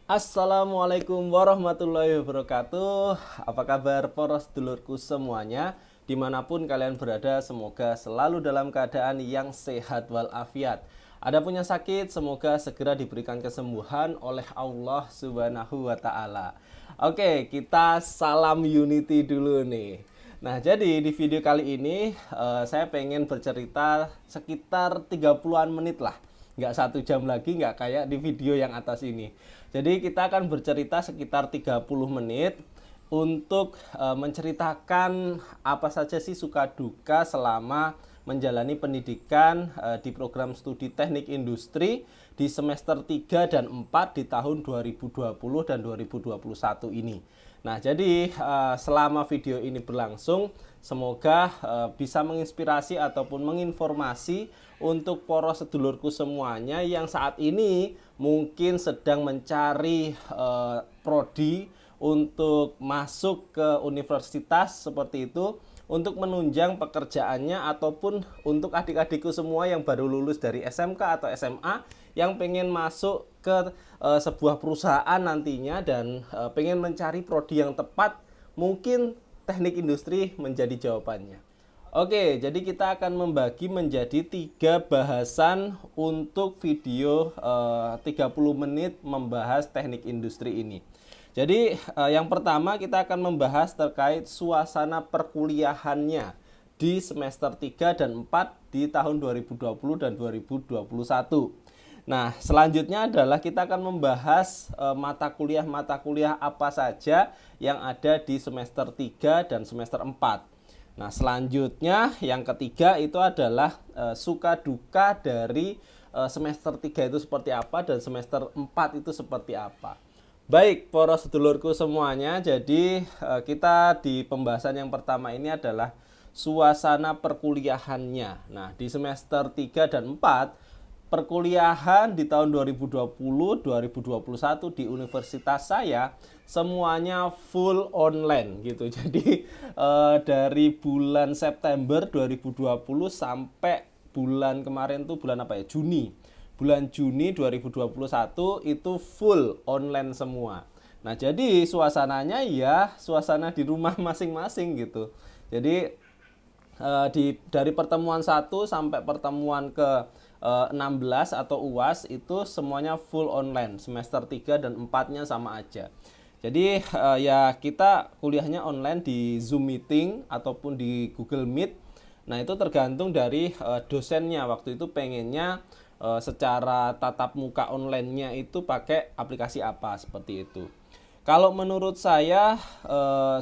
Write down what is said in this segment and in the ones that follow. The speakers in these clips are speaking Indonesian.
Assalamualaikum warahmatullahi wabarakatuh. Apa kabar poros dulurku semuanya? Dimanapun kalian berada, semoga selalu dalam keadaan yang sehat walafiat. Ada punya sakit, semoga segera diberikan kesembuhan oleh Allah Subhanahu wa Ta'ala. Oke, kita salam unity dulu nih. Nah, jadi di video kali ini saya pengen bercerita sekitar 30-an menit lah, nggak 1 jam lagi, nggak kayak di video yang atas ini. Jadi kita akan bercerita sekitar 30 menit untuk menceritakan apa saja sih suka duka selama menjalani pendidikan di program studi teknik industri di semester 3 dan 4 di tahun 2020 dan 2021 ini. Nah, jadi selama video ini berlangsung, semoga bisa menginspirasi ataupun menginformasi untuk poros sedulurku semuanya yang saat ini mungkin sedang mencari prodi untuk masuk ke universitas seperti itu, untuk menunjang pekerjaannya, ataupun untuk adik-adikku semua yang baru lulus dari SMK atau SMA yang pengen masuk ke sebuah perusahaan nantinya dan pengen mencari prodi yang tepat, mungkin teknik industri menjadi jawabannya. Oke, jadi kita akan membagi menjadi 3 bahasan untuk video 30 menit membahas teknik industri ini. Jadi yang pertama kita akan membahas terkait suasana perkuliahannya di semester 3 dan 4 di tahun 2020 dan 2021. Nah, selanjutnya adalah kita akan membahas mata kuliah apa saja yang ada di semester 3 dan semester 4. Nah, selanjutnya yang ketiga itu adalah suka duka dari semester 3 itu seperti apa dan semester 4 itu seperti apa. Baik, poros sedulurku semuanya, jadi kita di pembahasan yang pertama ini adalah suasana perkuliahannya. Nah, di semester 3 dan 4 perkuliahan di tahun 2020-2021 di universitas saya semuanya full online gitu. Jadi dari bulan September 2020 sampai bulan kemarin tuh bulan apa ya? Juni. Bulan Juni 2021 itu full online semua. Nah, jadi suasananya ya suasana di rumah masing-masing gitu. Jadi dari pertemuan 1 sampai pertemuan ke 16 atau UAS itu semuanya full online. Semester 3 dan 4-nya sama aja. Jadi ya kita kuliahnya online di Zoom meeting ataupun di Google Meet. Nah, itu tergantung dari dosennya. Waktu itu pengennya secara tatap muka online-nya itu pakai aplikasi apa, seperti itu. Kalau menurut saya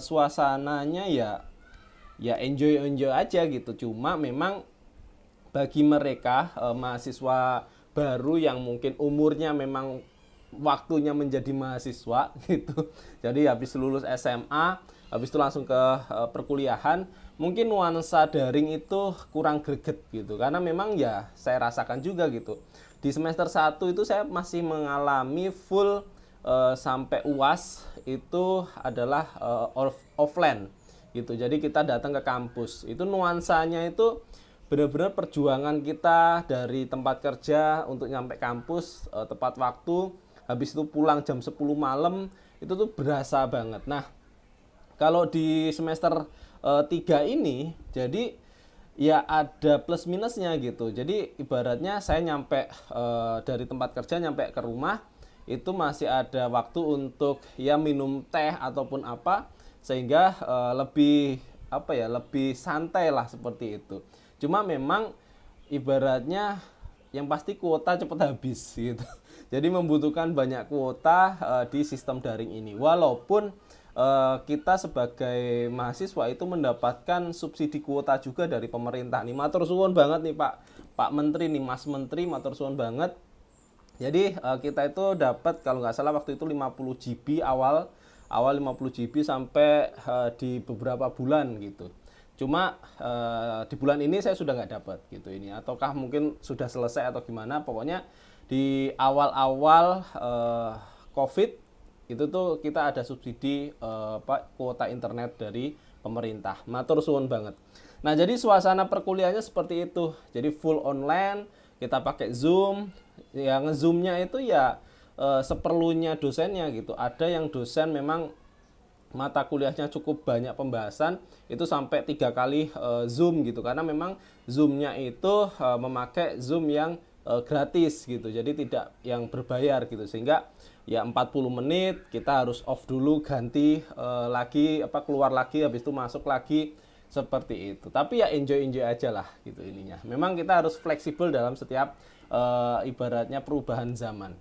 suasananya ya enjoy aja gitu. Cuma memang bagi mereka mahasiswa baru yang mungkin umurnya memang waktunya menjadi mahasiswa gitu. Jadi habis lulus SMA, habis itu langsung ke perkuliahan, mungkin nuansa daring itu kurang greget gitu. Karena memang ya saya rasakan juga gitu. Di semester 1 itu saya masih mengalami full sampai UAS itu adalah offline gitu. Jadi kita datang ke kampus. Itu nuansanya itu benar-benar perjuangan kita dari tempat kerja untuk nyampe kampus tepat waktu, habis itu pulang jam 10 malam, itu tuh berasa banget. Nah, kalau di semester 3 ini jadi ya ada plus minusnya gitu. Jadi ibaratnya saya nyampe dari tempat kerja nyampe ke rumah itu masih ada waktu untuk ya minum teh ataupun apa, sehingga lebih lebih santai lah seperti itu. Cuma memang ibaratnya yang pasti kuota cepat habis gitu. Jadi membutuhkan banyak kuota di sistem daring ini. Walaupun kita sebagai mahasiswa itu mendapatkan subsidi kuota juga dari pemerintah. Nih matur suwun banget nih Pak Menteri nih, Mas Menteri, matur suwun banget. Jadi kita itu dapat kalau nggak salah waktu itu 50 GB awal 50 GB sampai di beberapa bulan gitu. Cuma di bulan ini saya sudah nggak dapat gitu ini, ataukah mungkin sudah selesai atau gimana. Pokoknya di awal-awal COVID itu tuh kita ada subsidi kuota internet dari pemerintah. Matur suwun banget. Nah, jadi suasana perkuliahannya seperti itu. Jadi full online, kita pakai Zoom. Yang Zoom-nya itu ya seperlunya dosennya gitu. Ada yang dosen memang mata kuliahnya cukup banyak pembahasan, itu sampai 3 kali Zoom gitu, karena memang Zoom-nya itu memakai Zoom yang gratis gitu, jadi tidak yang berbayar gitu, sehingga ya 40 menit kita harus off dulu, ganti lagi keluar lagi, habis itu masuk lagi, seperti itu. Tapi ya enjoy aja lah gitu ininya. Memang kita harus fleksibel dalam setiap ibaratnya perubahan zaman.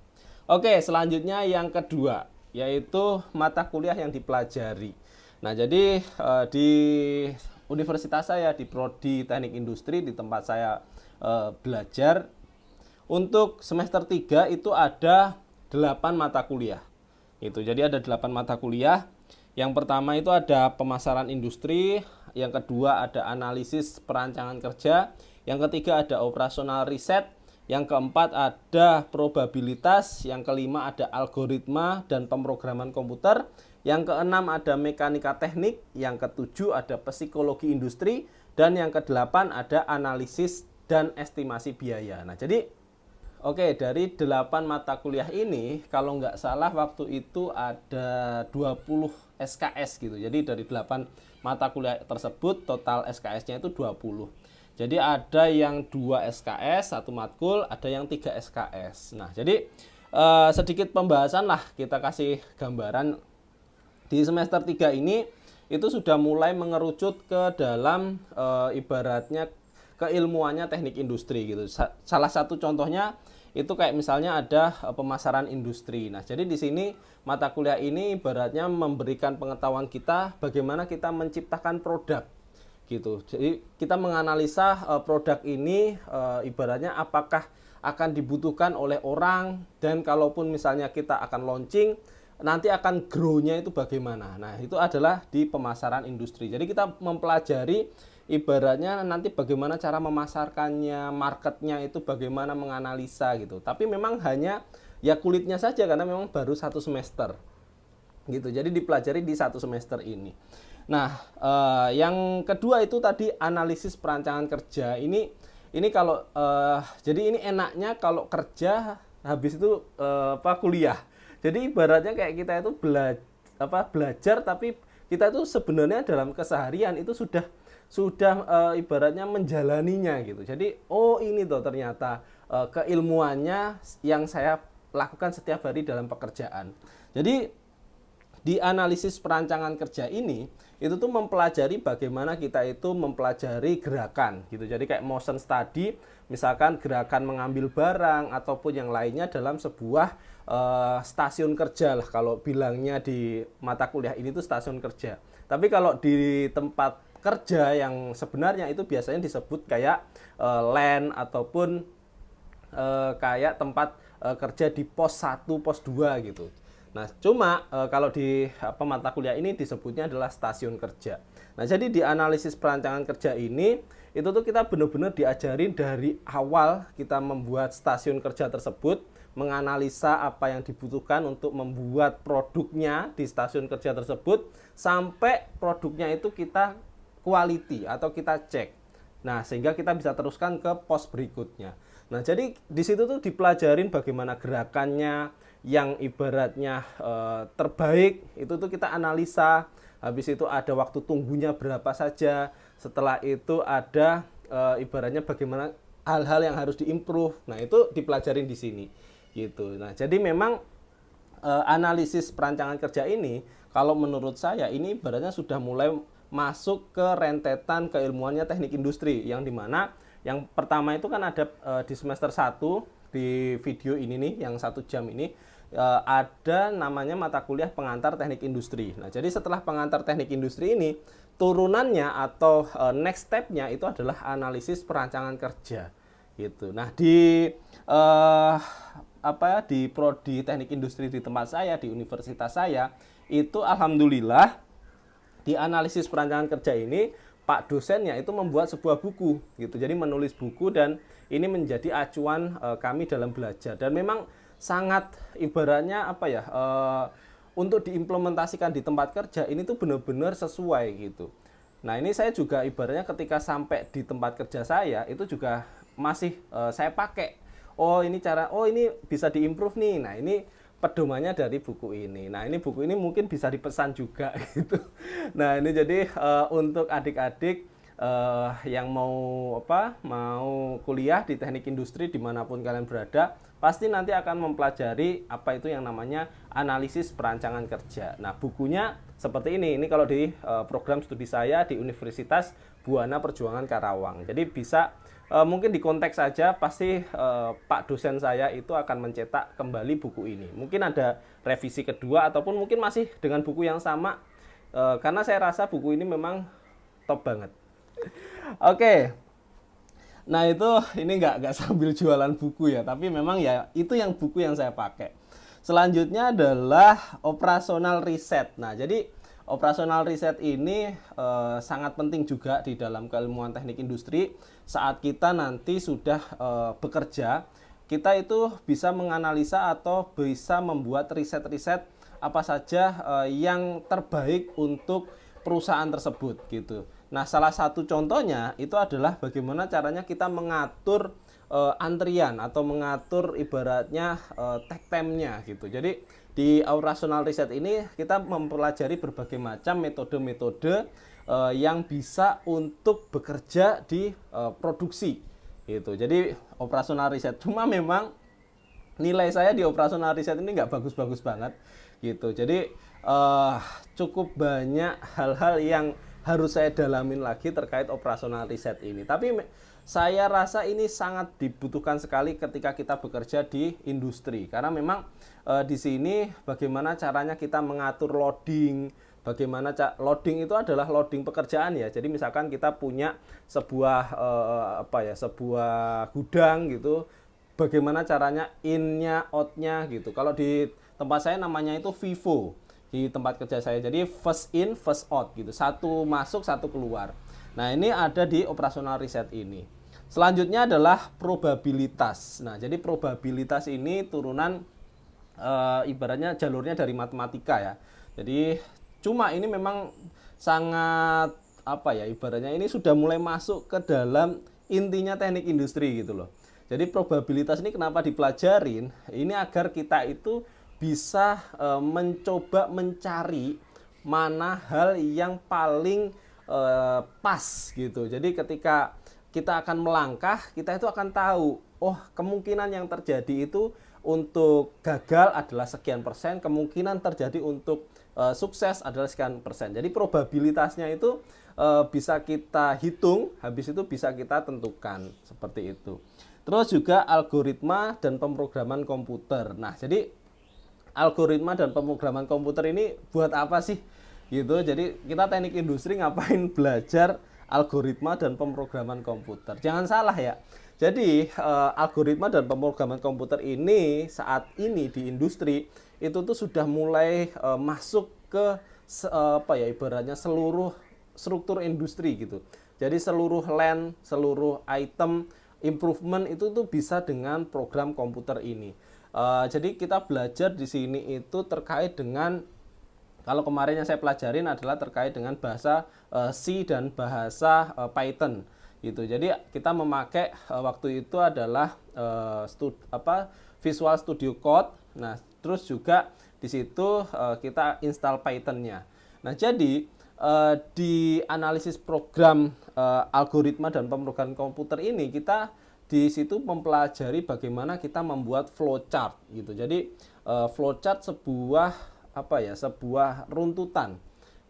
Oke, selanjutnya yang kedua, yaitu mata kuliah yang dipelajari. Nah, jadi di universitas saya, di Prodi Teknik Industri, di tempat saya belajar, untuk semester 3 itu ada 8 mata kuliah. Itu. Jadi ada 8 mata kuliah. Yang pertama itu ada pemasaran industri, yang kedua ada analisis perancangan kerja, yang ketiga ada operasional riset, yang keempat ada probabilitas, yang kelima ada algoritma dan pemrograman komputer, yang keenam ada mekanika teknik, yang ketujuh ada psikologi industri, dan yang kedelapan ada analisis dan estimasi biaya. Nah, jadi oke, dari 8 mata kuliah ini, kalau nggak salah waktu itu ada 20 SKS gitu. Jadi dari 8 mata kuliah tersebut, total SKS-nya itu 20. Jadi ada yang 2 SKS, 1 matkul, ada yang 3 SKS. Nah, jadi sedikit pembahasan lah, kita kasih gambaran. Di semester 3 ini, itu sudah mulai mengerucut ke dalam ibaratnya keilmuannya teknik industri gitu. Salah satu contohnya itu kayak misalnya ada pemasaran industri. Nah, jadi di sini mata kuliah ini ibaratnya memberikan pengetahuan kita bagaimana kita menciptakan produk gitu. Jadi kita menganalisa produk ini ibaratnya apakah akan dibutuhkan oleh orang, dan kalaupun misalnya kita akan launching, nanti akan grow-nya itu bagaimana. Nah, itu adalah di pemasaran industri. Jadi kita mempelajari ibaratnya nanti bagaimana cara memasarkannya, marketnya itu bagaimana menganalisa gitu. Tapi memang hanya ya kulitnya saja, karena memang baru 1 semester gitu. Jadi dipelajari di 1 semester ini. Nah, yang kedua itu tadi analisis perancangan kerja. Ini kalau jadi ini enaknya kalau kerja habis itu kuliah. Jadi ibaratnya kayak kita itu belajar, tapi kita itu sebenarnya dalam keseharian itu sudah ibaratnya menjalaninya gitu. Jadi ini tuh ternyata keilmuannya yang saya lakukan setiap hari dalam pekerjaan. Jadi di analisis perancangan kerja ini itu tuh mempelajari bagaimana kita itu mempelajari gerakan gitu. Jadi kayak motion study, misalkan gerakan mengambil barang ataupun yang lainnya dalam sebuah stasiun kerja lah, kalau bilangnya di mata kuliah ini tuh stasiun kerja. Tapi kalau di tempat kerja yang sebenarnya itu biasanya disebut kayak LAN ataupun kayak tempat kerja di pos 1, pos 2 gitu. Nah, cuma kalau di mata kuliah ini disebutnya adalah stasiun kerja. Nah, jadi di analisis perancangan kerja ini itu tuh kita benar-benar diajarin dari awal kita membuat stasiun kerja tersebut, menganalisa apa yang dibutuhkan untuk membuat produknya di stasiun kerja tersebut, sampai produknya itu kita quality atau kita cek. Nah, sehingga kita bisa teruskan ke pos berikutnya. Nah, jadi di situ tuh dipelajarin bagaimana gerakannya yang ibaratnya terbaik, itu tuh kita analisa. Habis itu ada waktu tunggunya berapa saja. Setelah itu ada ibaratnya bagaimana hal-hal yang harus diimprove. Nah, itu dipelajarin di sini gitu. Nah, jadi memang analisis perancangan kerja ini kalau menurut saya ini ibaratnya sudah mulai masuk ke rentetan keilmuannya teknik industri, yang dimana yang pertama itu kan ada di semester 1 di video ini nih, yang 1 jam ini ada namanya mata kuliah pengantar teknik industri. Nah, jadi setelah pengantar teknik industri ini, turunannya atau next step-nya itu adalah analisis perancangan kerja gitu. Nah, di di Prodi Teknik Industri di tempat saya, di universitas saya, itu alhamdulillah di analisis perancangan kerja ini Pak dosennya itu membuat sebuah buku gitu. Jadi menulis buku, dan ini menjadi acuan kami dalam belajar, dan memang sangat ibaratnya untuk diimplementasikan di tempat kerja ini tuh benar-benar sesuai gitu. Nah, ini saya juga ibaratnya ketika sampai di tempat kerja saya itu juga masih saya pakai. Ini bisa diimprove nih. Nah, ini pedomannya dari buku ini. Nah, ini buku ini mungkin bisa dipesan juga gitu. Nah, ini jadi untuk adik-adik yang mau kuliah di teknik industri dimanapun kalian berada, pasti nanti akan mempelajari apa itu yang namanya analisis perancangan kerja. Nah, bukunya seperti ini kalau di program studi saya di Universitas Buana Perjuangan Karawang. Jadi bisa mungkin di konteks saja pasti Pak dosen saya itu akan mencetak kembali buku ini. Mungkin ada revisi kedua ataupun mungkin masih dengan buku yang sama, karena saya rasa buku ini memang top banget. Oke. Nah, ini nggak sambil jualan buku ya, tapi memang ya itu yang buku yang saya pakai. Selanjutnya adalah operasional riset. Nah, jadi operasional riset ini sangat penting juga di dalam keilmuan teknik industri. Saat kita nanti sudah bekerja, kita itu bisa menganalisa atau bisa membuat riset-riset apa saja yang terbaik untuk perusahaan tersebut gitu. Nah, salah satu contohnya itu adalah bagaimana caranya kita mengatur antrian atau mengatur ibaratnya tag time-nya gitu. Jadi di operational reset ini kita mempelajari berbagai macam metode-metode yang bisa untuk bekerja di produksi gitu. Jadi operational reset, cuma memang nilai saya di operational reset ini nggak bagus-bagus banget gitu. Jadi cukup banyak hal-hal yang harus saya dalamin lagi terkait operasional riset ini. Tapi saya rasa ini sangat dibutuhkan sekali ketika kita bekerja di industri. Karena memang di sini bagaimana caranya kita mengatur loading, bagaimana loading itu adalah loading pekerjaan ya. Jadi misalkan kita punya sebuah sebuah gudang gitu, bagaimana caranya in-nya, out-nya gitu. Kalau di tempat saya namanya itu FIFO. Di tempat kerja saya, jadi first in first out gitu, satu masuk satu keluar. Nah, ini ada di operasional riset ini. Selanjutnya adalah probabilitas. Nah, jadi probabilitas ini turunan ibaratnya jalurnya dari matematika ya. Jadi cuma ini memang sangat ibaratnya ini sudah mulai masuk ke dalam intinya teknik industri gitu loh. Jadi probabilitas ini kenapa dipelajarin? Ini agar kita itu bisa mencoba mencari mana hal yang paling pas gitu. Jadi ketika kita akan melangkah, kita itu akan tahu, oh kemungkinan yang terjadi itu untuk gagal adalah sekian persen, kemungkinan terjadi untuk sukses adalah sekian persen. Jadi probabilitasnya itu bisa kita hitung, habis itu bisa kita tentukan seperti itu. Terus juga algoritma dan pemrograman komputer. Nah, jadi algoritma dan pemrograman komputer ini buat apa sih gitu. Jadi kita teknik industri ngapain belajar algoritma dan pemrograman komputer? Jangan salah ya. Jadi algoritma dan pemrograman komputer ini saat ini di industri itu tuh sudah mulai masuk ke ibaratnya seluruh struktur industri gitu. Jadi seluruh line, seluruh item improvement itu tuh bisa dengan program komputer ini. Jadi kita belajar di sini itu terkait dengan, kalau kemarin yang saya pelajarin adalah terkait dengan bahasa C dan bahasa Python gitu. Jadi kita memakai waktu itu adalah Visual Studio Code. Nah, terus juga di situ kita install Python-nya. Nah, jadi di analisis program algoritma dan pemrograman komputer ini kita di situ mempelajari bagaimana kita membuat flowchart gitu. Jadi flowchart sebuah sebuah runtutan.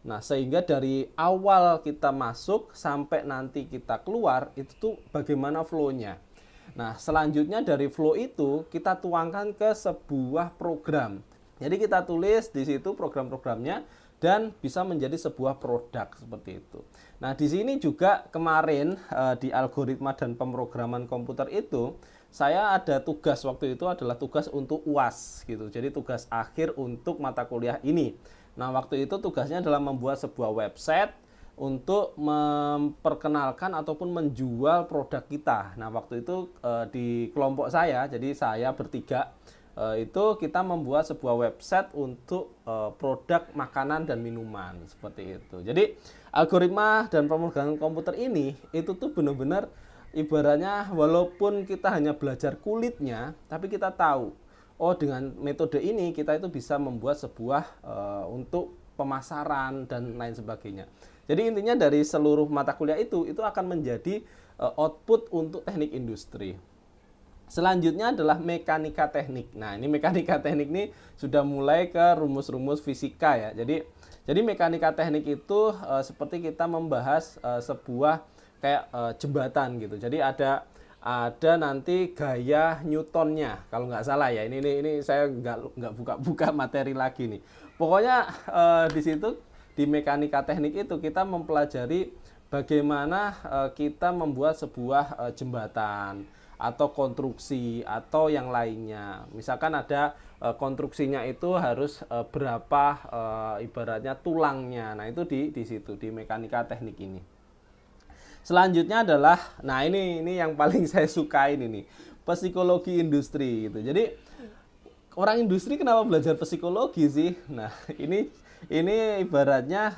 Nah, sehingga dari awal kita masuk sampai nanti kita keluar itu tuh bagaimana flow-nya. Nah, selanjutnya dari flow itu kita tuangkan ke sebuah program. Jadi kita tulis di situ program-programnya dan bisa menjadi sebuah produk seperti itu. Nah, di sini juga kemarin di algoritma dan pemrograman komputer itu saya ada tugas waktu itu adalah tugas untuk UAS gitu. Jadi tugas akhir untuk mata kuliah ini. Nah, waktu itu tugasnya adalah membuat sebuah website untuk memperkenalkan ataupun menjual produk kita. Nah, waktu itu di kelompok saya, jadi saya bertiga, itu kita membuat sebuah website untuk produk makanan dan minuman seperti itu. Jadi algoritma dan pemrograman komputer ini itu tuh benar-benar ibaratnya walaupun kita hanya belajar kulitnya, tapi kita tahu oh dengan metode ini kita itu bisa membuat sebuah untuk pemasaran dan lain sebagainya. Jadi intinya dari seluruh mata kuliah itu akan menjadi output untuk teknik industri. Selanjutnya adalah mekanika teknik. Nah, ini mekanika teknik ini sudah mulai ke rumus-rumus fisika ya. Jadi mekanika teknik itu seperti kita membahas sebuah kayak jembatan gitu. Jadi ada nanti gaya Newtonnya kalau nggak salah ya. Ini saya nggak buka-buka materi lagi nih. Pokoknya di situ di mekanika teknik itu kita mempelajari bagaimana kita membuat sebuah jembatan atau konstruksi atau yang lainnya. Misalkan ada konstruksinya itu harus berapa ibaratnya tulangnya. Nah, itu di situ di mekanika teknik ini. Selanjutnya adalah nah ini yang paling saya sukain ini, psikologi industri gitu. Jadi orang industri kenapa belajar psikologi sih? Nah, ini ibaratnya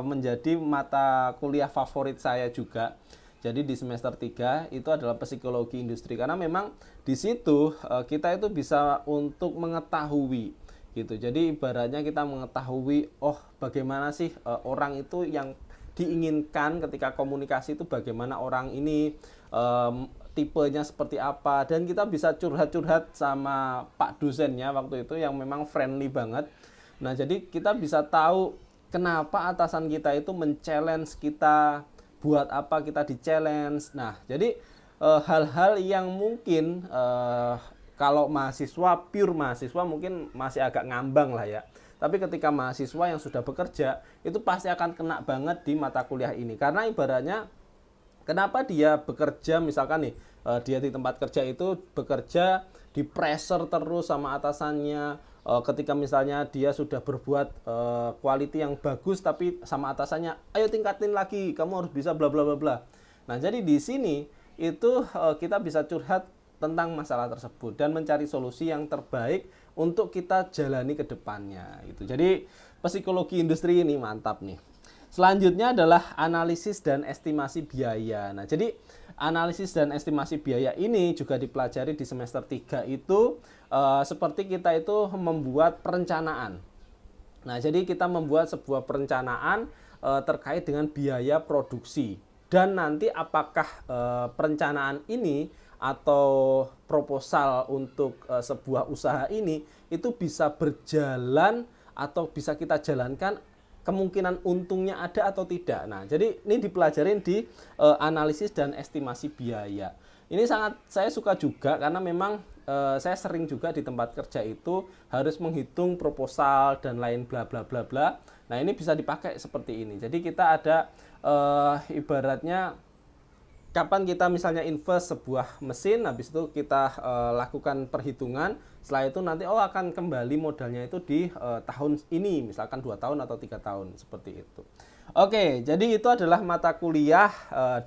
menjadi mata kuliah favorit saya juga. Jadi di semester 3 itu adalah psikologi industri karena memang di situ kita itu bisa untuk mengetahui gitu. Jadi ibaratnya kita mengetahui bagaimana sih orang itu yang diinginkan ketika komunikasi itu, bagaimana orang ini tipenya seperti apa, dan kita bisa curhat-curhat sama Pak dosennya waktu itu yang memang friendly banget. Nah, jadi kita bisa tahu kenapa atasan kita itu men-challenge kita, buat apa kita di-challenge. Nah, jadi hal-hal yang mungkin kalau pure mahasiswa mungkin masih agak ngambang lah ya. Tapi ketika mahasiswa yang sudah bekerja, itu pasti akan kena banget di mata kuliah ini. Karena ibaratnya, kenapa dia bekerja, misalkan nih, dia di tempat kerja itu bekerja di pressure terus sama atasannya, ketika misalnya dia sudah berbuat quality yang bagus tapi sama atasannya, ayo tingkatin lagi, kamu harus bisa bla bla bla bla. Nah, jadi di sini itu kita bisa curhat tentang masalah tersebut dan mencari solusi yang terbaik untuk kita jalani ke depannya gitu. Jadi psikologi industri ini mantap nih. Selanjutnya adalah analisis dan estimasi biaya. Nah, jadi analisis dan estimasi biaya ini juga dipelajari di semester 3 itu seperti kita itu membuat perencanaan. Nah, jadi kita membuat sebuah perencanaan terkait dengan biaya produksi. Dan nanti apakah perencanaan ini atau proposal untuk sebuah usaha ini itu bisa berjalan atau bisa kita jalankan, kemungkinan untungnya ada atau tidak. Nah, jadi ini dipelajarin di analisis dan estimasi biaya. Ini sangat saya suka juga karena memang saya sering juga di tempat kerja itu harus menghitung proposal dan lain bla bla bla bla. Nah, ini bisa dipakai seperti ini. Jadi kita ada ibaratnya kapan kita misalnya invest sebuah mesin, habis itu kita lakukan perhitungan, setelah itu nanti akan kembali modalnya itu di tahun ini, misalkan 2 tahun atau 3 tahun, seperti itu. Oke, jadi itu adalah mata kuliah,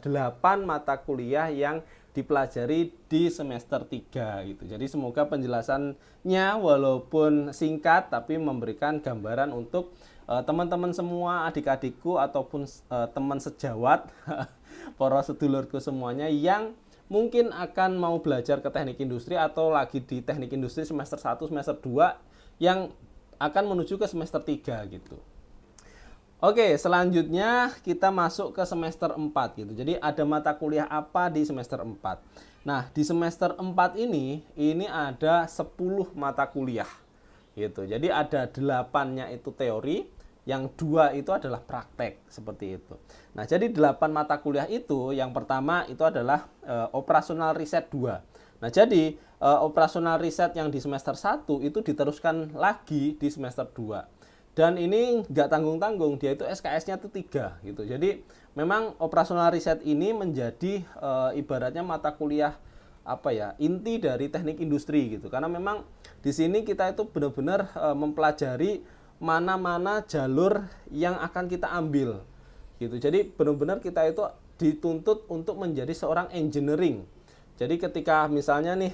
8 mata kuliah yang dipelajari di semester 3 gitu. Jadi semoga penjelasannya walaupun singkat tapi memberikan gambaran untuk teman-teman semua, adik-adikku ataupun teman sejawat para sedulurku semuanya yang mungkin akan mau belajar ke teknik industri atau lagi di teknik industri semester 1, semester 2 yang akan menuju ke semester 3 gitu. Oke, selanjutnya kita masuk ke semester 4 gitu. Jadi ada mata kuliah apa di semester 4? Nah, di semester 4 ini ada 10 mata kuliah gitu. Jadi ada 8-nya itu teori, yang 2 itu adalah praktek, seperti itu. Nah, jadi 8 mata kuliah itu, yang pertama itu adalah operasional riset 2. Nah, jadi operasional riset yang di semester 1 itu diteruskan lagi di semester 2. Dan ini nggak tanggung-tanggung, dia itu SKS-nya itu 3 gitu. Jadi memang operasional riset ini menjadi ibaratnya mata kuliah inti dari teknik industri gitu. Karena memang di sini kita itu benar-benar mempelajari mana-mana jalur yang akan kita ambil gitu. Jadi benar-benar kita itu dituntut untuk menjadi seorang engineering. Jadi ketika misalnya nih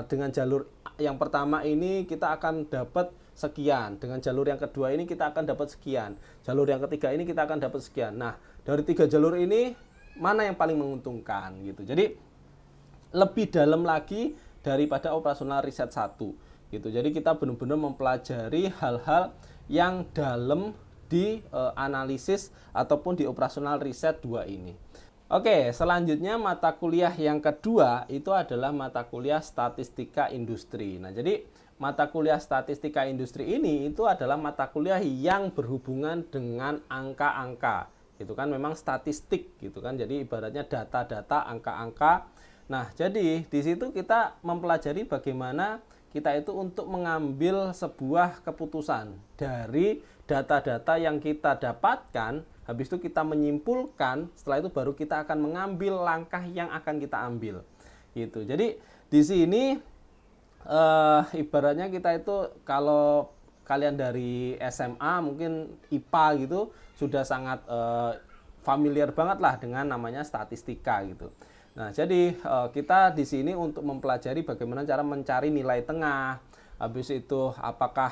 dengan jalur yang pertama ini kita akan dapat sekian, dengan jalur yang kedua ini kita akan dapat sekian, jalur yang ketiga ini kita akan dapat sekian. Nah, dari 3 jalur ini mana yang paling menguntungkan gitu. Jadi lebih dalam lagi daripada operasional riset 1. gitu. Jadi kita benar-benar mempelajari hal-hal yang dalam di analisis ataupun di operasional riset 2 ini. Oke, selanjutnya mata kuliah yang kedua itu adalah mata kuliah statistika industri. Nah, jadi mata kuliah statistika industri ini itu adalah mata kuliah yang berhubungan dengan angka-angka. Itu kan memang statistik gitu kan. Jadi ibaratnya data-data, angka-angka. Nah, jadi di situ kita mempelajari bagaimana kita itu untuk mengambil sebuah keputusan dari data-data yang kita dapatkan, habis itu kita menyimpulkan, setelah itu baru kita akan mengambil langkah yang akan kita ambil. Gitu. Jadi di sini ibaratnya kita itu kalau kalian dari SMA mungkin IPA gitu sudah sangat familiar banget lah dengan namanya statistika gitu. Nah, jadi kita di sini untuk mempelajari bagaimana cara mencari nilai tengah. Habis itu apakah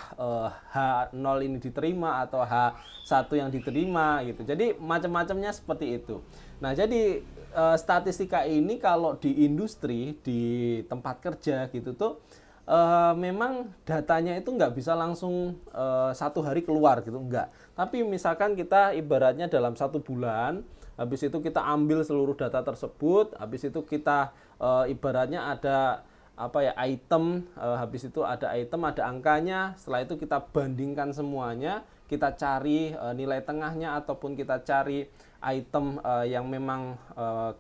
H0 ini diterima atau H1 yang diterima gitu. Jadi macam-macamnya seperti itu. Nah, jadi statistika ini kalau di industri, di tempat kerja gitu tuh memang datanya itu nggak bisa langsung satu hari keluar gitu, enggak. Tapi misalkan kita ibaratnya dalam 1 bulan, habis itu kita ambil seluruh data tersebut, habis itu kita ibaratnya ada apa ya item, habis itu ada item, ada angkanya, setelah itu kita bandingkan semuanya, kita cari nilai tengahnya ataupun kita cari item yang memang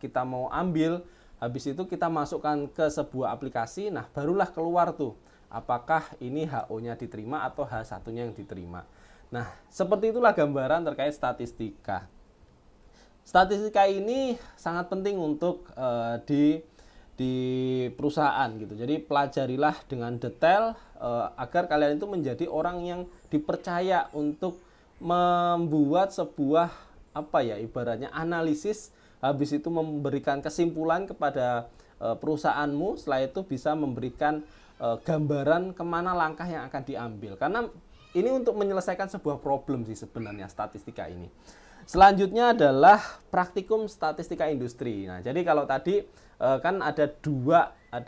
kita mau ambil, habis itu kita masukkan ke sebuah aplikasi, nah barulah keluar tuh apakah ini HO-nya diterima atau H1-nya yang diterima. Nah, seperti itulah gambaran terkait statistika. Statistika ini sangat penting untuk di perusahaan gitu. Jadi pelajarilah dengan detail agar kalian itu menjadi orang yang dipercaya untuk membuat sebuah apa ya ibaratnya analisis, habis itu memberikan kesimpulan kepada perusahaanmu, setelah itu bisa memberikan gambaran kemana langkah yang akan diambil. Karena ini untuk menyelesaikan sebuah problem sih sebenarnya statistika ini. Selanjutnya adalah praktikum statistika industri. Nah, jadi kalau tadi kan ada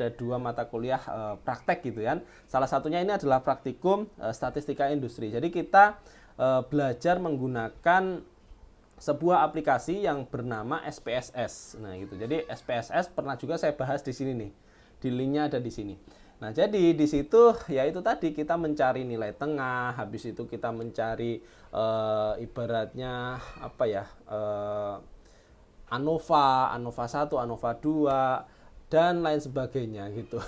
dua mata kuliah praktek gitu kan. Salah satunya ini adalah praktikum statistika industri. Jadi kita belajar menggunakan sebuah aplikasi yang bernama SPSS. Nah, gitu. Jadi SPSS pernah juga saya bahas di sini nih. Di linknya ada di sini. Nah, jadi di situ ya itu tadi kita mencari nilai tengah, habis itu kita mencari ibaratnya apa ya? ANOVA 1, ANOVA 2 dan lain sebagainya gitu.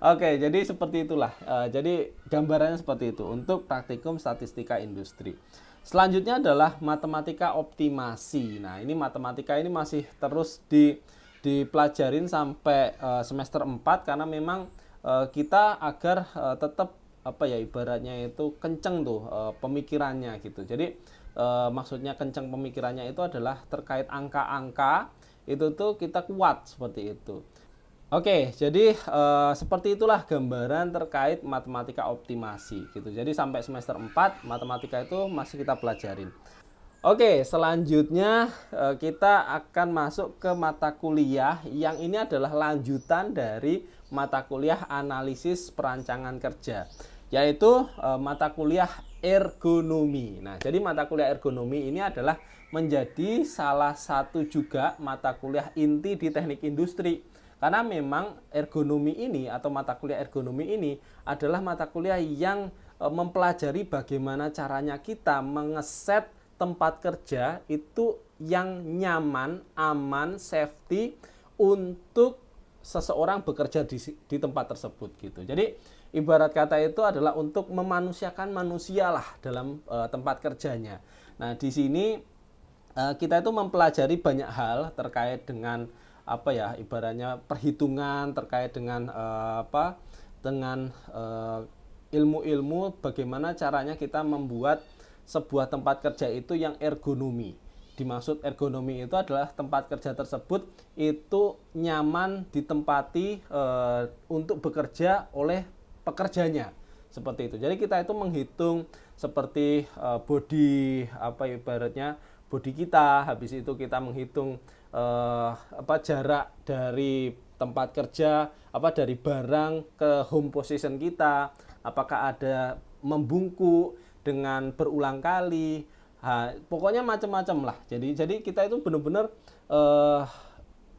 Oke, jadi seperti itulah. Jadi gambarannya seperti itu untuk praktikum statistika industri. Selanjutnya adalah matematika optimasi. Nah, ini matematika ini masih terus dipelajarin sampai semester 4 karena memang kita agar tetap apa ya ibaratnya itu kenceng tuh pemikirannya gitu. Jadi maksudnya kenceng pemikirannya itu adalah terkait angka-angka itu tuh kita kuat seperti itu. Oke, jadi seperti itulah gambaran terkait matematika optimasi gitu. Jadi sampai semester 4 matematika itu masih kita pelajarin. Oke, selanjutnya kita akan masuk ke mata kuliah yang ini adalah lanjutan dari mata kuliah analisis perancangan kerja, yaitu mata kuliah ergonomi. Nah, jadi mata kuliah ergonomi ini adalah menjadi salah satu juga mata kuliah inti di teknik industri. Karena memang ergonomi ini atau mata kuliah ergonomi ini adalah mata kuliah yang mempelajari bagaimana caranya kita mengeset tempat kerja itu yang nyaman, aman, safety untuk seseorang bekerja di tempat tersebut gitu. Jadi ibarat kata itu adalah untuk memanusiakan manusia lah dalam tempat kerjanya. Nah, di sini kita itu mempelajari banyak hal terkait dengan apa ya ibaratnya perhitungan terkait dengan ilmu-ilmu bagaimana caranya kita membuat sebuah tempat kerja itu yang ergonomi. Dimaksud ergonomi itu adalah tempat kerja tersebut itu nyaman ditempati untuk bekerja oleh pekerjanya. Seperti itu. Jadi kita itu menghitung seperti body apa ibaratnya body kita, habis itu kita menghitung jarak dari tempat kerja, dari barang ke home position kita, apakah ada membungkuk dengan berulang kali. Pokoknya macam-macam lah. Jadi kita itu benar-benar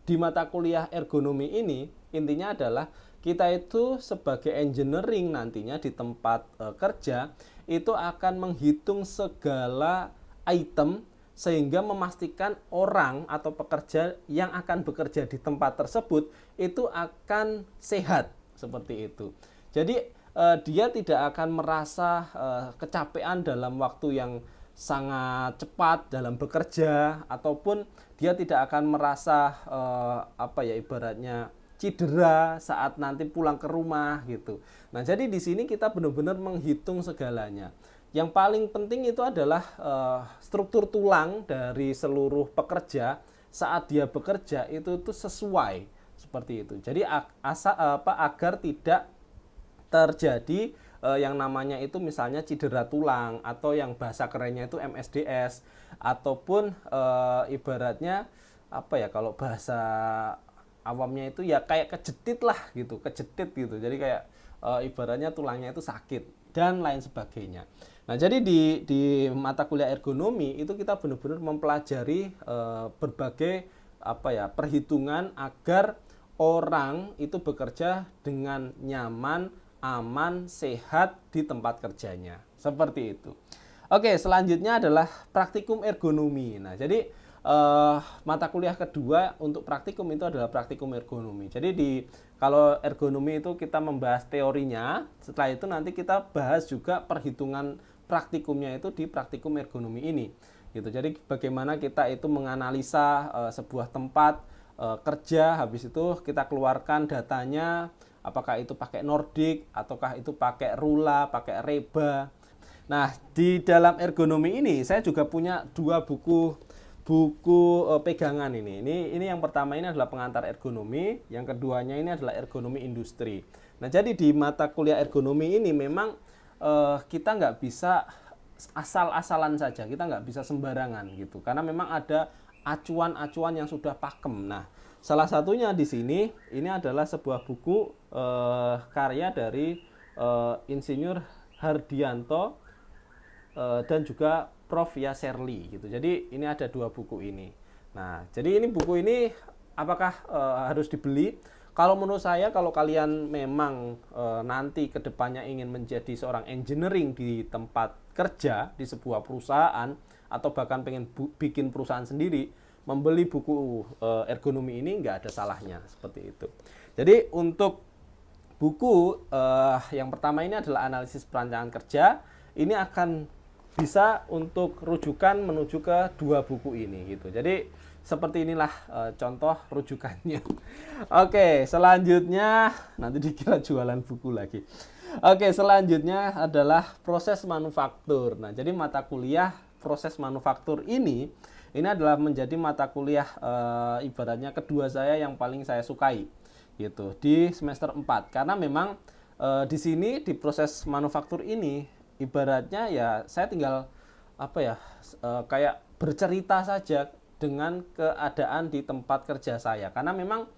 di mata kuliah ergonomi ini intinya adalah kita itu sebagai engineering nantinya di tempat kerja itu akan menghitung segala item sehingga memastikan orang atau pekerja yang akan bekerja di tempat tersebut itu akan sehat seperti itu. Jadi dia tidak akan merasa kecapean dalam waktu yang sangat cepat dalam bekerja, ataupun dia tidak akan merasa ibaratnya cedera saat nanti pulang ke rumah gitu. Nah, jadi di sini kita benar-benar menghitung segalanya. Yang paling penting itu adalah struktur tulang dari seluruh pekerja saat dia bekerja itu sesuai seperti itu. Jadi agar tidak terjadi yang namanya itu misalnya cedera tulang, atau yang bahasa kerennya itu MSDS, ataupun ibaratnya kalau bahasa awamnya itu ya kayak kejetit lah gitu, jadi kayak ibaratnya tulangnya itu sakit dan lain sebagainya. Nah, jadi di mata kuliah ergonomi itu kita benar-benar mempelajari berbagai perhitungan agar orang itu bekerja dengan nyaman, aman, sehat di tempat kerjanya. Seperti itu. Oke, selanjutnya adalah praktikum ergonomi. Nah, jadi mata kuliah kedua untuk praktikum itu adalah praktikum ergonomi. Jadi kalau ergonomi itu kita membahas teorinya, setelah itu nanti kita bahas juga perhitungan praktikumnya itu di praktikum ergonomi ini. Gitu. Jadi bagaimana kita itu menganalisa sebuah tempat kerja, habis itu kita keluarkan datanya, apakah itu pakai Nordic ataukah itu pakai Rula, pakai Reba. Nah, di dalam ergonomi ini saya juga punya dua buku pegangan ini. Ini yang pertama ini adalah pengantar ergonomi, yang keduanya ini adalah ergonomi industri. Nah, jadi di mata kuliah ergonomi ini memang kita nggak bisa asal-asalan saja, kita nggak bisa sembarangan gitu, karena memang ada acuan-acuan yang sudah pakem. Nah, salah satunya di sini ini adalah sebuah buku karya dari Insinyur Hardianto dan juga Prof. Yaserli gitu. Jadi ini ada dua buku ini. Nah, jadi ini buku ini apakah harus dibeli? Kalau menurut saya, kalau kalian memang nanti kedepannya ingin menjadi seorang engineering di tempat kerja di sebuah perusahaan, atau bahkan pengen bikin perusahaan sendiri, membeli buku ergonomi ini nggak ada salahnya seperti itu. Jadi untuk buku yang pertama ini adalah analisis perancangan kerja. Ini akan bisa untuk rujukan menuju ke dua buku ini gitu. Jadi seperti inilah contoh rujukannya. Oke, selanjutnya nanti dikira jualan buku lagi. Oke, selanjutnya adalah proses manufaktur. Nah, jadi mata kuliah proses manufaktur ini adalah menjadi mata kuliah ibaratnya kedua saya yang paling saya sukai gitu di semester 4, karena memang di sini di proses manufaktur ini ibaratnya ya saya tinggal kayak bercerita saja dengan keadaan di tempat kerja saya, karena memang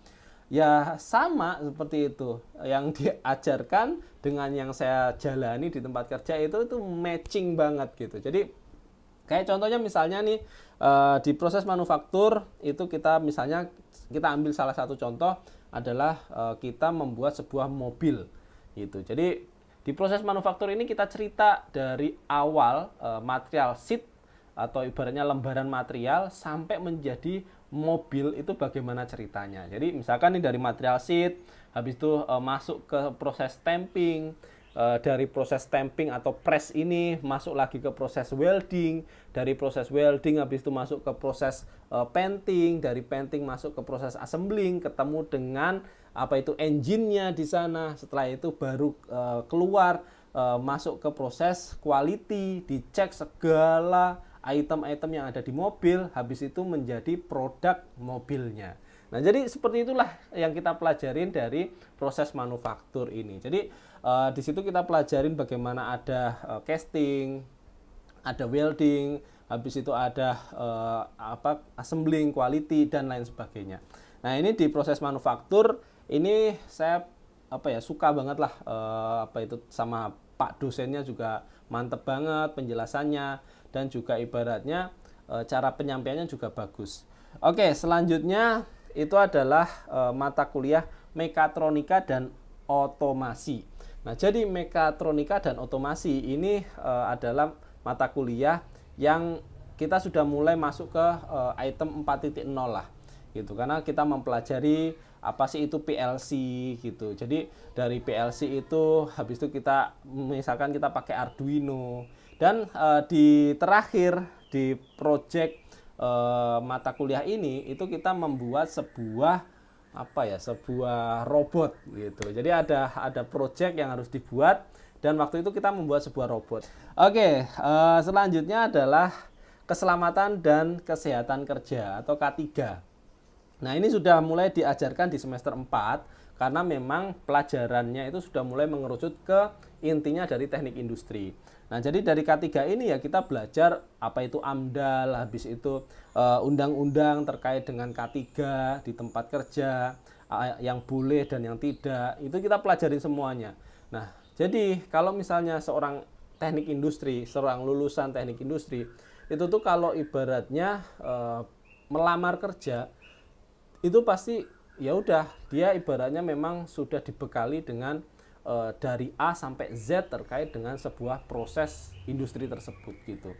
ya sama seperti itu yang diajarkan dengan yang saya jalani di tempat kerja itu matching banget gitu. Jadi kayak contohnya misalnya nih di proses manufaktur itu kita ambil salah satu contoh adalah kita membuat sebuah mobil gitu. Jadi di proses manufaktur ini kita cerita dari awal material sheet atau ibaratnya lembaran material sampai menjadi mobil itu bagaimana ceritanya. Jadi misalkan ini dari material sheet, habis itu masuk ke proses stamping, dari proses stamping atau press ini masuk lagi ke proses welding, dari proses welding habis itu masuk ke proses painting, dari painting masuk ke proses assembling, ketemu dengan engine-nya di sana. Setelah itu baru keluar masuk ke proses quality, dicek segala item-item yang ada di mobil, habis itu menjadi produk mobilnya. Nah, jadi seperti itulah yang kita pelajarin dari proses manufaktur ini. Jadi di situ kita pelajarin bagaimana ada casting, ada welding, habis itu ada assembling, quality dan lain sebagainya. Nah, ini di proses manufaktur ini saya suka banget lah, itu sama Pak dosennya juga mantep banget penjelasannya, dan juga ibaratnya cara penyampaiannya juga bagus. Oke, selanjutnya itu adalah mata kuliah mekatronika dan otomasi. Nah, jadi mekatronika dan otomasi ini adalah mata kuliah yang kita sudah mulai masuk ke item 4.0 lah gitu, karena kita mempelajari apa sih itu PLC gitu. Jadi dari PLC itu habis itu kita misalkan kita pakai Arduino, dan di terakhir di project mata kuliah ini itu kita membuat sebuah robot gitu. Jadi ada project yang harus dibuat, dan waktu itu kita membuat sebuah robot. Oke, selanjutnya adalah keselamatan dan kesehatan kerja atau K3. Nah, ini sudah mulai diajarkan di semester 4 karena memang pelajarannya itu sudah mulai mengerucut ke intinya dari teknik industri. Nah, jadi dari K3 ini ya kita belajar apa itu AMDAL, habis itu undang-undang terkait dengan K3 di tempat kerja, yang boleh dan yang tidak, itu kita pelajarin semuanya. Nah, jadi kalau misalnya seorang teknik industri, seorang lulusan teknik industri, itu tuh kalau ibaratnya melamar kerja, itu pasti ya udah dia ibaratnya memang sudah dibekali dengan dari A sampai Z terkait dengan sebuah proses industri tersebut gitu.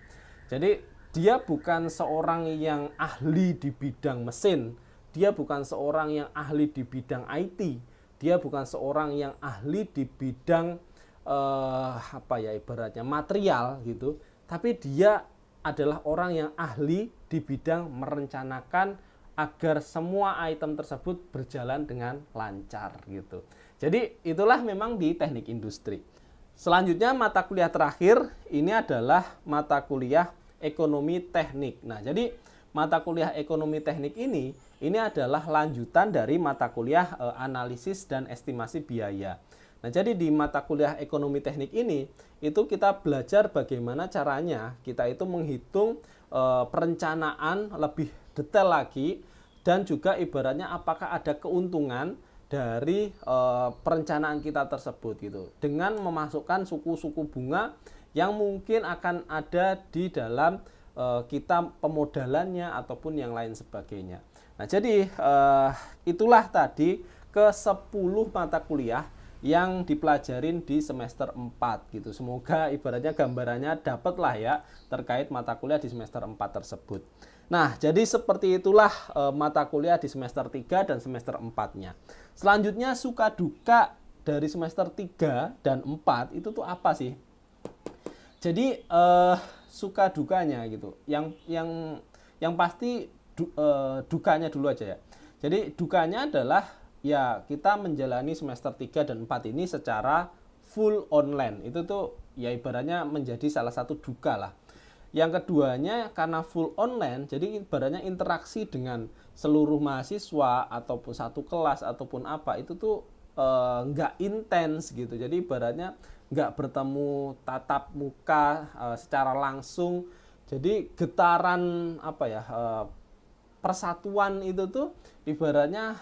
Jadi dia bukan seorang yang ahli di bidang mesin, dia bukan seorang yang ahli di bidang IT, dia bukan seorang yang ahli di bidang ibaratnya material gitu, tapi dia adalah orang yang ahli di bidang merencanakan agar semua item tersebut berjalan dengan lancar gitu. Jadi itulah memang di teknik industri. Selanjutnya mata kuliah terakhir ini adalah mata kuliah ekonomi teknik. Nah, jadi mata kuliah ekonomi teknik ini adalah lanjutan dari mata kuliah analisis dan estimasi biaya. Nah, jadi di mata kuliah ekonomi teknik ini itu kita belajar bagaimana caranya kita itu menghitung perencanaan lebih detail lagi, dan juga ibaratnya apakah ada keuntungan dari perencanaan kita tersebut gitu, dengan memasukkan suku-suku bunga yang mungkin akan ada di dalam kita pemodalannya ataupun yang lain sebagainya. Nah, jadi itulah tadi ke-10 mata kuliah yang dipelajarin di semester 4 gitu. Semoga ibaratnya gambarannya dapat lah ya terkait mata kuliah di semester 4 tersebut. Nah, jadi seperti itulah mata kuliah di semester 3 dan semester 4-nya. Selanjutnya suka duka dari semester 3 dan 4 itu tuh apa sih? Jadi suka dukanya gitu. Yang pasti dukanya dulu aja ya. Jadi dukanya adalah ya kita menjalani semester 3 dan 4 ini secara full online. Itu tuh ya ibaratnya menjadi salah satu duka lah. Yang keduanya karena full online, jadi ibaratnya interaksi dengan seluruh mahasiswa ataupun satu kelas ataupun apa itu tuh nggak intens gitu. Jadi ibaratnya nggak bertemu tatap muka secara langsung. Jadi getaran persatuan itu tuh ibaratnya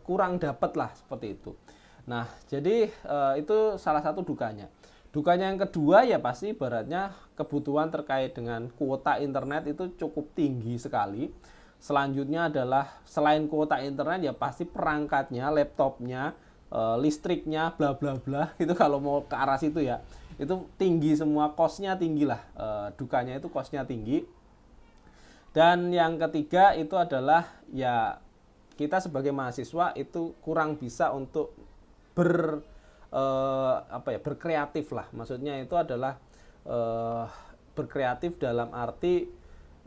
kurang dapat lah seperti itu. Nah, jadi itu salah satu dukanya. Dukanya yang kedua ya pasti ibaratnya kebutuhan terkait dengan kuota internet itu cukup tinggi sekali. Selanjutnya adalah selain kuota internet ya pasti perangkatnya, laptopnya, listriknya, bla bla bla. Itu kalau mau ke arah situ ya, itu tinggi semua, kosnya tinggi lah. Dukanya itu kosnya tinggi. Dan yang ketiga itu adalah ya kita sebagai mahasiswa itu kurang bisa untuk berkreatif lah. Maksudnya itu adalah berkreatif dalam arti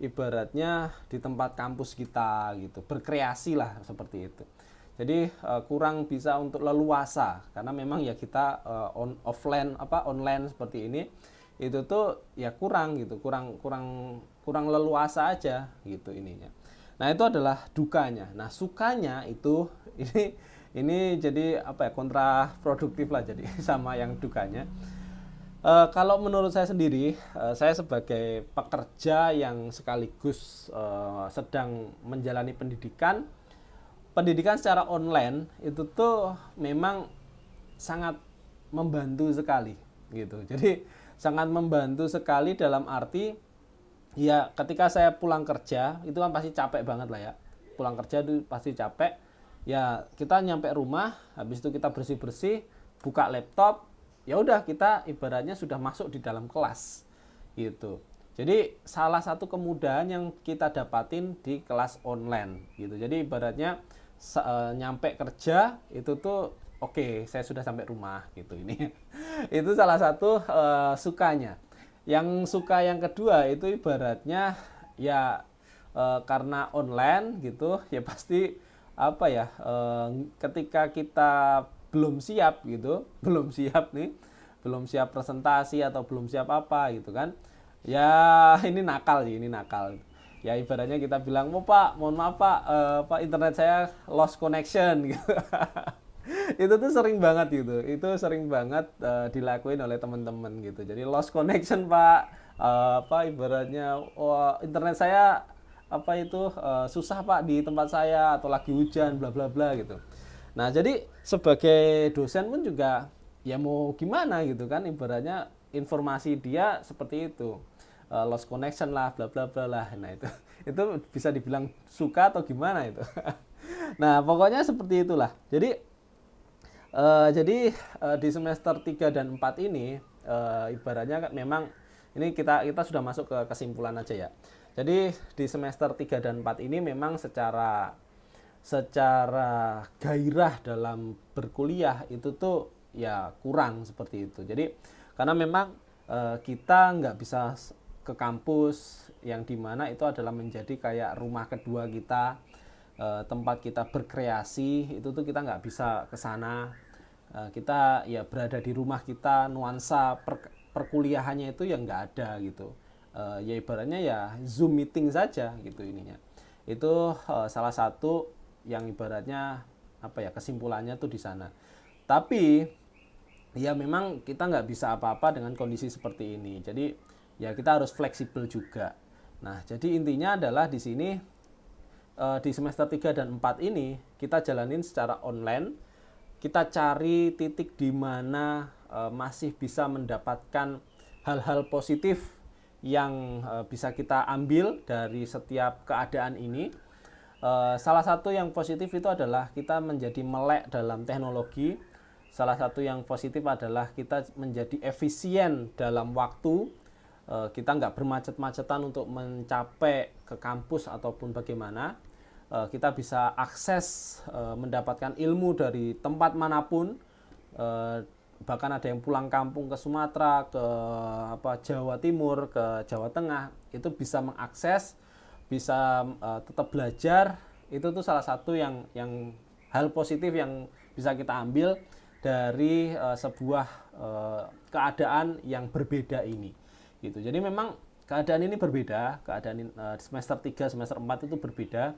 ibaratnya di tempat kampus kita gitu, berkreasi lah seperti itu. Jadi kurang bisa untuk leluasa karena memang ya kita online seperti ini itu tuh ya kurang leluasa aja gitu ininya. Nah, itu adalah dukanya. Nah, sukanya itu ini jadi kontraproduktif lah jadi sama yang dukanya. Kalau menurut saya sendiri, saya sebagai pekerja yang sekaligus sedang menjalani pendidikan, pendidikan secara online itu tuh memang sangat membantu sekali gitu. Jadi sangat membantu sekali dalam arti ya ketika saya pulang kerja itu kan pasti capek banget lah ya. Pulang kerja itu pasti capek. Ya kita nyampe rumah, habis itu kita bersih-bersih, buka laptop, ya udah kita ibaratnya sudah masuk di dalam kelas gitu. Jadi salah satu kemudahan yang kita dapatin di kelas online gitu. Jadi ibaratnya nyampe kerja itu tuh oke, saya sudah sampai rumah gitu ini. Itu salah satu sukanya. Yang suka yang kedua itu ibaratnya ya karena online gitu ya pasti apa ya ketika kita belum siap gitu, belum siap nih, belum siap presentasi atau belum siap apa gitu kan. Ya ini nakal sih, ini nakal. Ya ibaratnya kita bilang, "Oh Pak, mohon maaf Pak, Pak internet saya lost connection." Gitu. Itu tuh sering banget gitu. Itu sering banget dilakuin oleh teman-teman gitu. Jadi lost connection Pak, apa ibaratnya, oh, internet saya apa itu susah Pak di tempat saya atau lagi hujan bla bla bla gitu. Nah, jadi sebagai dosen pun juga ya mau gimana gitu kan, ibaratnya informasi dia seperti itu. Lost connection lah bla bla bla lah. Nah, itu bisa dibilang suka atau gimana itu. Nah, pokoknya seperti itulah. Jadi di semester 3 dan 4 ini ibaratnya memang ini kita sudah masuk ke kesimpulan aja ya. Jadi di semester 3 dan 4 ini memang secara gairah dalam berkuliah itu tuh ya kurang seperti itu. Jadi karena memang kita nggak bisa ke kampus yang dimana itu adalah menjadi kayak rumah kedua kita, tempat kita berkreasi, itu tuh kita nggak bisa ke sana. Kita ya berada di rumah kita, nuansa perkuliahannya itu yang nggak ada gitu. Ya ibaratnya ya Zoom meeting saja gitu ininya. Itu salah satu yang ibaratnya apa ya kesimpulannya tuh di sana. Tapi ya memang kita nggak bisa apa-apa dengan kondisi seperti ini. Jadi ya kita harus fleksibel juga. Nah, jadi intinya adalah di sini di semester 3 dan 4 ini kita jalanin secara online. Kita cari titik di mana masih bisa mendapatkan hal-hal positif yang bisa kita ambil dari setiap keadaan ini. Salah satu yang positif itu adalah kita menjadi melek dalam teknologi. Salah satu yang positif adalah kita menjadi efisien dalam waktu. Kita nggak bermacet-macetan untuk mencapai ke kampus ataupun bagaimana. Kita bisa akses mendapatkan ilmu dari tempat manapun. Bahkan ada yang pulang kampung ke Sumatera, ke Jawa Timur, ke Jawa Tengah, itu bisa mengakses, bisa tetap belajar. Itu tuh salah satu yang hal positif yang bisa kita ambil dari sebuah keadaan yang berbeda ini gitu. Jadi memang keadaan ini berbeda, keadaan semester 3, semester 4 itu berbeda,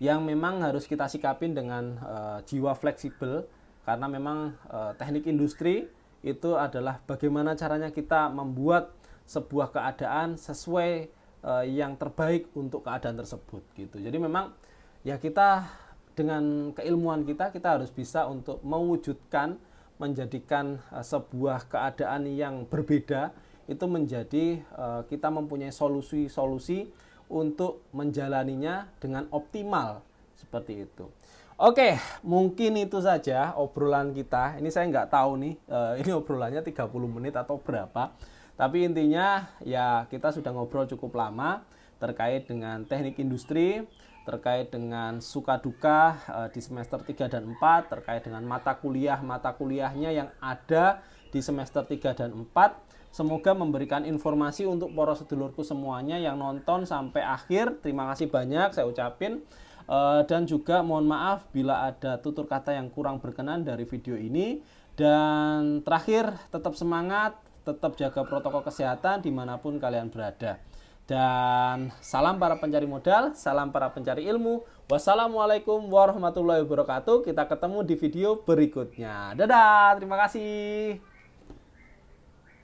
yang memang harus kita sikapin dengan jiwa fleksibel, karena memang teknik industri itu adalah bagaimana caranya kita membuat sebuah keadaan sesuai yang terbaik untuk keadaan tersebut gitu. Jadi memang ya kita dengan keilmuan kita harus bisa untuk mewujudkan, menjadikan sebuah keadaan yang berbeda itu menjadi kita mempunyai solusi-solusi untuk menjalaninya dengan optimal seperti itu. Oke, mungkin itu saja obrolan kita. Ini saya nggak tahu nih, ini obrolannya 30 menit atau berapa. Tapi intinya ya kita sudah ngobrol cukup lama terkait dengan teknik industri, terkait dengan suka duka di semester 3 dan 4, terkait dengan mata kuliahnya yang ada di semester 3 dan 4. Semoga memberikan informasi untuk para sedulurku semuanya yang nonton sampai akhir. Terima kasih banyak saya ucapin. Dan juga mohon maaf bila ada tutur kata yang kurang berkenan dari video ini. Dan terakhir, tetap semangat, tetap jaga protokol kesehatan dimanapun kalian berada. Dan salam para pencari modal, salam para pencari ilmu. Wassalamualaikum warahmatullahi wabarakatuh. Kita ketemu di video berikutnya. Dadah, terima kasih.